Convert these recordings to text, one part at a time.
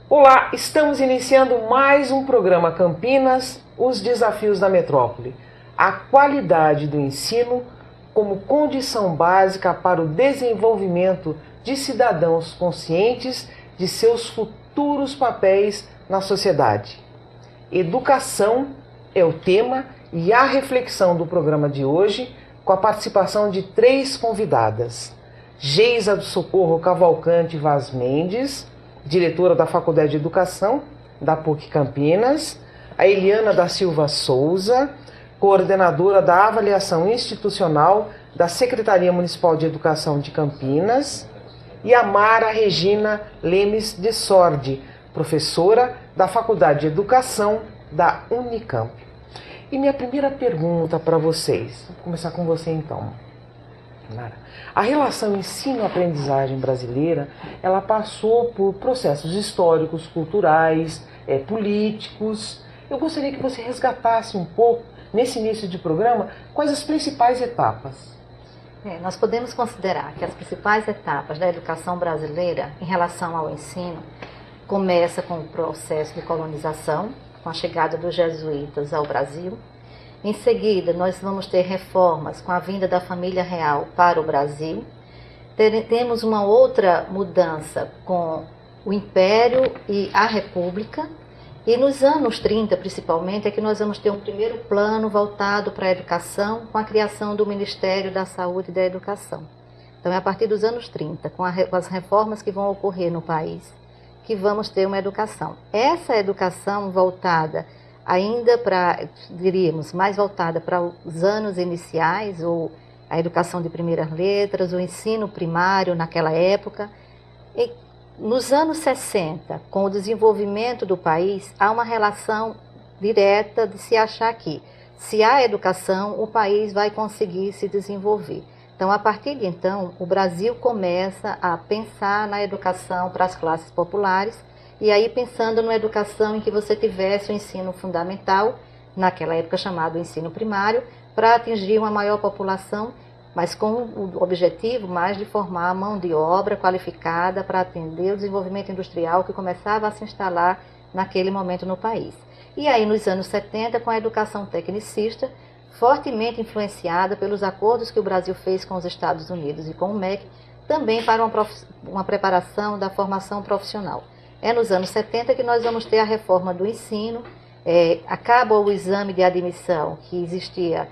Olá, estamos iniciando mais um programa Campinas, os desafios da metrópole. A qualidade do ensino como condição básica para o desenvolvimento de cidadãos conscientes de seus futuros papéis na sociedade. Educação é o tema e a reflexão do programa de hoje, com a participação de 3 convidadas. Geisa do Socorro Cavalcante Vaz Mendes, diretora da Faculdade de Educação da PUC Campinas, a Eliana da Silva Souza, coordenadora da Avaliação Institucional da Secretaria Municipal de Educação de Campinas, e a Mara Regina Lemes de Sordi, professora da Faculdade de Educação da Unicamp. E minha primeira pergunta para vocês, vou começar com você então, Mara. A relação ensino-aprendizagem brasileira, ela passou por processos históricos, culturais, políticos. Eu gostaria que você resgatasse um pouco, nesse início de programa, quais as principais etapas. Nós podemos considerar que as principais etapas da educação brasileira em relação ao ensino começa com o processo de colonização, com a chegada dos jesuítas ao Brasil. Em seguida, nós vamos ter reformas com a vinda da família real para o Brasil. Temos uma outra mudança com o Império e a República. E nos anos 30, principalmente, é que nós vamos ter um primeiro plano voltado para a educação, com a criação do Ministério da Saúde e da Educação. Então, é a partir dos anos 30, com as reformas que vão ocorrer no país, que vamos ter uma educação. Essa educação voltada ainda para, diríamos, mais voltada para os anos iniciais, ou a educação de primeiras letras, o ensino primário naquela época. E nos anos 60, com o desenvolvimento do país, há uma relação direta de se achar que, se há educação, o país vai conseguir se desenvolver. Então, a partir de então, o Brasil começa a pensar na educação para as classes populares, e aí pensando numa educação em que você tivesse o ensino fundamental, naquela época chamado ensino primário, para atingir uma maior população, mas com o objetivo mais de formar mão de obra qualificada para atender o desenvolvimento industrial que começava a se instalar naquele momento no país. E aí nos anos 70, com a educação tecnicista, fortemente influenciada pelos acordos que o Brasil fez com os Estados Unidos e com o MEC, também para uma preparação da formação profissional. É nos anos 70 que nós vamos ter a reforma do ensino, acaba o exame de admissão que existia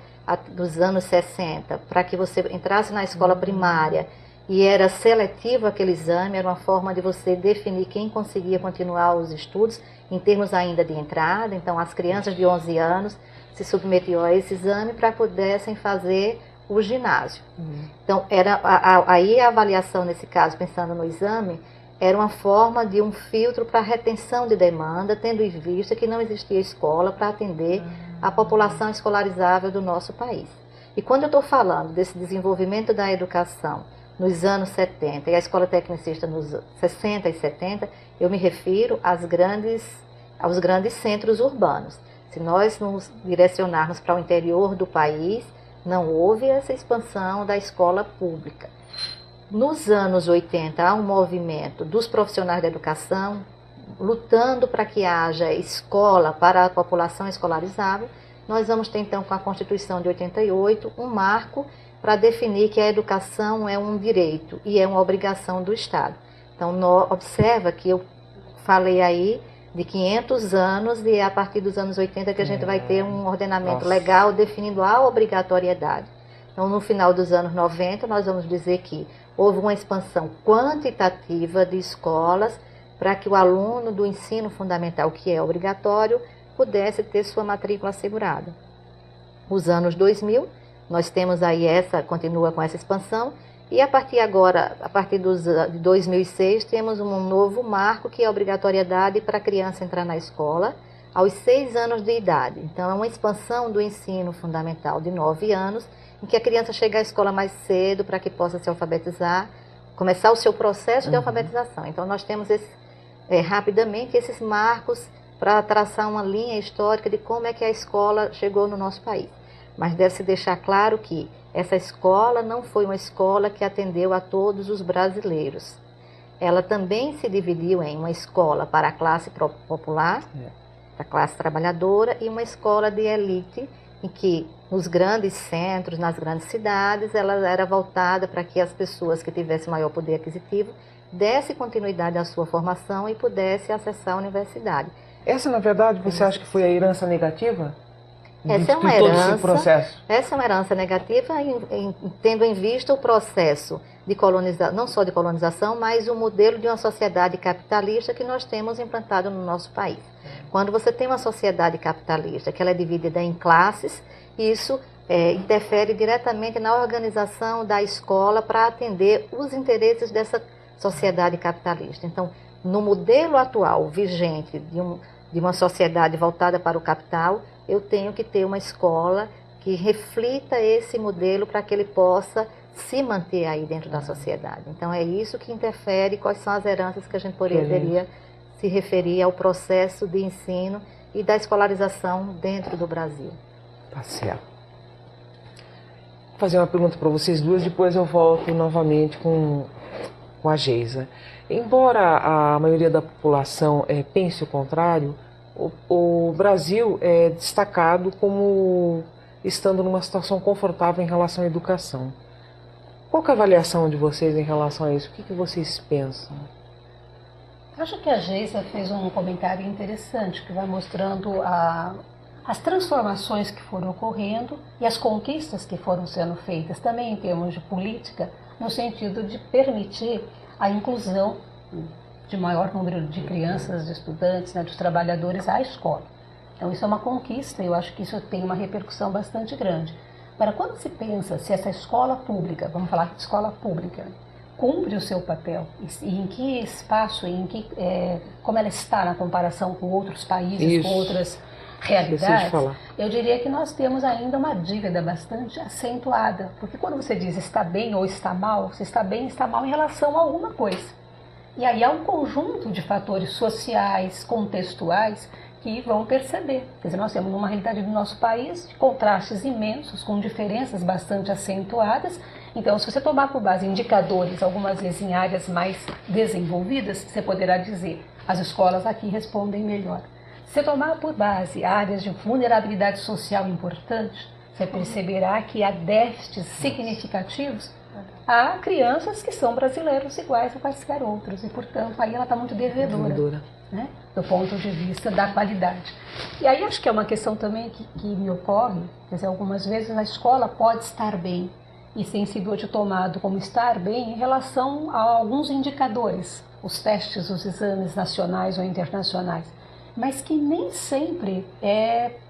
nos anos 60, para que você entrasse na escola primária e era seletivo aquele exame, era uma forma de você definir quem conseguia continuar os estudos, em termos ainda de entrada. Então as crianças de 11 anos se submetiam a esse exame para que pudessem fazer o ginásio. Então aí a avaliação nesse caso, pensando no exame, era uma forma de um filtro para retenção de demanda, tendo em vista que não existia escola para atender a população escolarizável do nosso país. E quando eu estou falando desse desenvolvimento da educação nos anos 70 e a escola tecnicista nos 60 e 70, eu me refiro aos grandes centros urbanos. Se nós nos direcionarmos para o interior do país, não houve essa expansão da escola pública. Nos anos 80, há um movimento dos profissionais da educação lutando para que haja escola para a população escolarizável. Nós vamos ter, então, com a Constituição de 88, um marco para definir que a educação é um direito e é uma obrigação do Estado. Então, observa que eu falei aí de 500 anos e é a partir dos anos 80 que a gente vai ter um ordenamento legal definindo a obrigatoriedade. Então, no final dos anos 90, nós vamos dizer que houve uma expansão quantitativa de escolas para que o aluno do ensino fundamental, que é obrigatório, pudesse ter sua matrícula assegurada. Os anos 2000, nós temos aí continua com essa expansão, e a partir de 2006, temos um novo marco, que é a obrigatoriedade para a criança entrar na escola aos 6 anos de idade. Então, é uma expansão do ensino fundamental de 9 anos, em que a criança chega à escola mais cedo para que possa se alfabetizar, começar o seu processo de alfabetização. Então, nós temos rapidamente esses marcos para traçar uma linha histórica de como é que a escola chegou no nosso país. Mas deve-se deixar claro que essa escola não foi uma escola que atendeu a todos os brasileiros. Ela também se dividiu em uma escola para a classe popular, a classe trabalhadora, e uma escola de elite, em que nos grandes centros, nas grandes cidades, ela era voltada para que as pessoas que tivessem maior poder aquisitivo dessem continuidade à sua formação e pudessem acessar a universidade. Essa, na verdade, você acha que foi a herança negativa? Essa é uma de todo esse processo? Essa é uma herança negativa, tendo em vista o processo de colonização, não só de colonização, mas o modelo de uma sociedade capitalista que nós temos implantado no nosso país. Quando você tem uma sociedade capitalista, que ela é dividida em classes, isso interfere diretamente na organização da escola para atender os interesses dessa sociedade capitalista. Então, no modelo atual vigente de uma sociedade voltada para o capital, eu tenho que ter uma escola que reflita esse modelo para que ele possa se manter aí dentro da sociedade. Então, é isso que interfere, quais são as heranças que a gente poderia se referir ao processo de ensino e da escolarização dentro do Brasil. Tá certo. Vou fazer uma pergunta para vocês duas, depois eu volto novamente com a Geisa. Embora a maioria da população pense o contrário, o Brasil é destacado como estando numa situação confortável em relação à educação. Qual que é a avaliação de vocês em relação a isso? O que vocês pensam? Acho que a Geisa fez um comentário interessante, que vai mostrando as transformações que foram ocorrendo e as conquistas que foram sendo feitas, também em termos de política, no sentido de permitir a inclusão de maior número de crianças, de estudantes, dos trabalhadores à escola. Então isso é uma conquista e eu acho que isso tem uma repercussão bastante grande. Agora, quando se pensa se essa escola pública, vamos falar de escola pública, cumpre o seu papel e em que espaço, como ela está na comparação com outros países, com outras realidades, eu diria que nós temos ainda uma dívida bastante acentuada, porque quando você diz está bem ou está mal, se está bem, está mal em relação a alguma coisa. E aí há um conjunto de fatores sociais, contextuais, que vão perceber. Quer dizer, nós temos uma realidade do nosso país de contrastes imensos, com diferenças bastante acentuadas. Então, se você tomar por base indicadores, algumas vezes em áreas mais desenvolvidas, você poderá dizer, as escolas aqui respondem melhor. Se você tomar por base áreas de vulnerabilidade social importante, você perceberá que há déficits significativos. Há crianças que são brasileiros iguais a quaisquer outros e, portanto, aí ela está muito devedora, né, do ponto de vista da qualidade. E aí acho que é uma questão também que me ocorre, quer dizer, algumas vezes a escola pode estar bem e tem sido hoje tomado como estar bem em relação a alguns indicadores, os testes, os exames nacionais ou internacionais, mas que nem sempre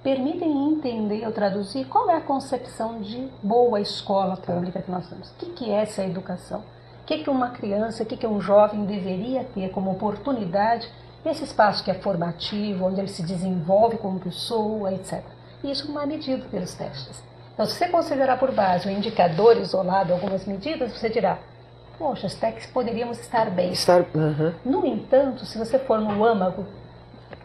permitem entender ou traduzir qual é a concepção de boa escola pública que nós temos. O que é essa educação? O que uma criança, o que um jovem deveria ter como oportunidade nesse espaço que é formativo, onde ele se desenvolve como pessoa, etc. E isso não é medido pelos testes. Então, se você considerar por base um indicador isolado, algumas medidas, você dirá, poxa, os testes poderíamos estar bem. No entanto, se você for no âmago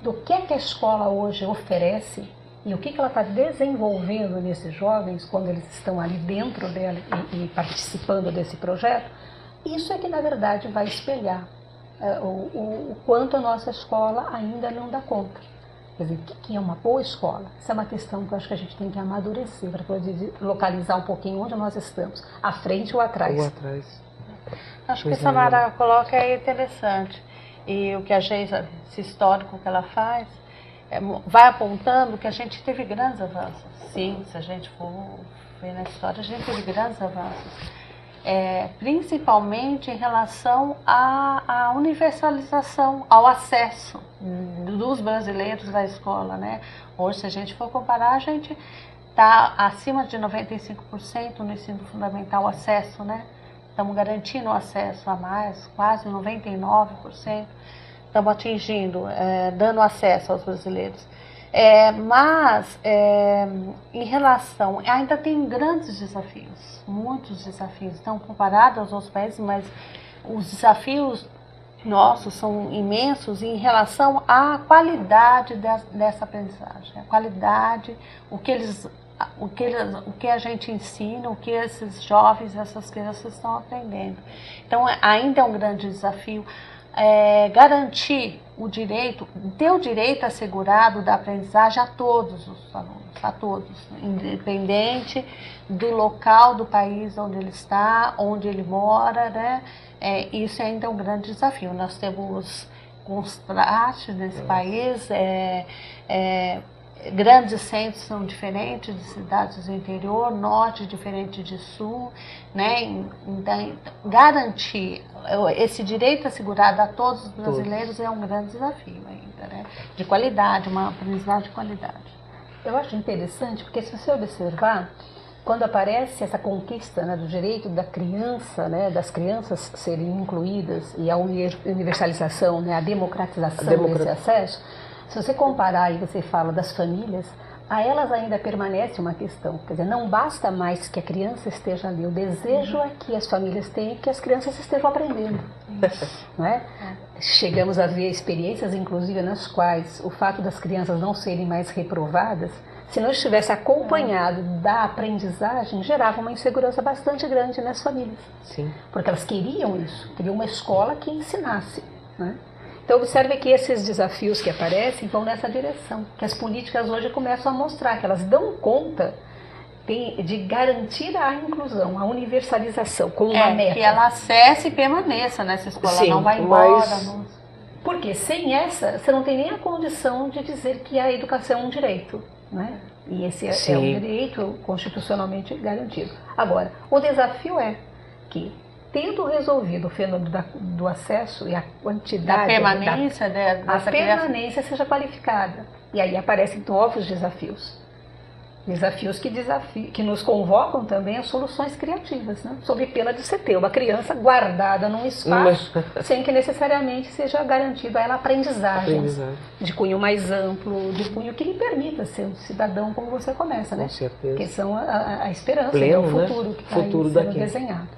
do que a escola hoje oferece e o que ela está desenvolvendo nesses jovens quando eles estão ali dentro dela e participando desse projeto, isso é que na verdade vai espelhar o quanto a nossa escola ainda não dá conta. Quer dizer, o que é uma boa escola? Essa é uma questão que eu acho que a gente tem que amadurecer para poder localizar um pouquinho onde nós estamos, à frente ou atrás. Acho que a Samara coloca é interessante. E o que a Geisa, esse histórico que ela faz, vai apontando que a gente teve grandes avanços. Sim, se a gente for ver na história, a gente teve grandes avanços. Principalmente em relação à universalização, ao acesso dos brasileiros à escola, né? Hoje, se a gente for comparar, a gente está acima de 95% no ensino fundamental acesso, né? Estamos garantindo o acesso a mais, quase 99%. Estamos atingindo, dando acesso aos brasileiros. Em relação, ainda tem grandes desafios, muitos desafios, então comparado aos outros países, mas os desafios nossos são imensos em relação à qualidade dessa aprendizagem, a qualidade, o que a gente ensina, o que esses jovens, essas crianças estão aprendendo. Então ainda é um grande desafio garantir o direito, ter o direito assegurado da aprendizagem a todos os alunos, a todos, independente do local do país onde ele está, onde ele mora, né? Isso ainda é um grande desafio. Nós temos contrastes nesse país, grandes centros são diferentes de cidades do interior, norte diferente de sul, né? Então, garantir esse direito assegurado a todos os brasileiros é um grande desafio ainda, né? De qualidade, uma aprendizagem de qualidade. Eu acho interessante porque se você observar, quando aparece essa conquista, né, do direito da criança, né, das crianças serem incluídas e a universalização, né, a democratização desse acesso, se você comparar e você fala das famílias, a elas ainda permanece uma questão. Quer dizer, não basta mais que a criança esteja ali. O desejo é que as famílias tenham que as crianças estejam aprendendo. Não é? Chegamos a ver experiências, inclusive, nas quais o fato das crianças não serem mais reprovadas, se não estivesse acompanhado da aprendizagem, gerava uma insegurança bastante grande nas famílias. Sim. Porque elas queriam isso, queriam uma escola que ensinasse, né? Então observe que esses desafios que aparecem vão nessa direção, que as políticas hoje começam a mostrar que elas dão conta de garantir a inclusão, a universalização, como uma meta. Que ela acesse e permaneça nessa escola, sim, não vai embora. Mas... Não... Porque sem essa, você não tem nem a condição de dizer que a educação é um direito, né? E esse é um direito constitucionalmente garantido. Agora, o desafio é que, tendo resolvido o fenômeno do acesso e a quantidade... A permanência dessa permanência seja qualificada. E aí aparecem novos desafios. Desafios que nos convocam também a soluções criativas, né? Sob pena de você ter uma criança guardada num espaço sem que necessariamente seja garantida a ela aprendizagem de cunho mais amplo, de cunho que lhe permita ser um cidadão como você começa, né? Com certeza. Que são a esperança, pleno, o futuro, né? Que está sendo desenhado.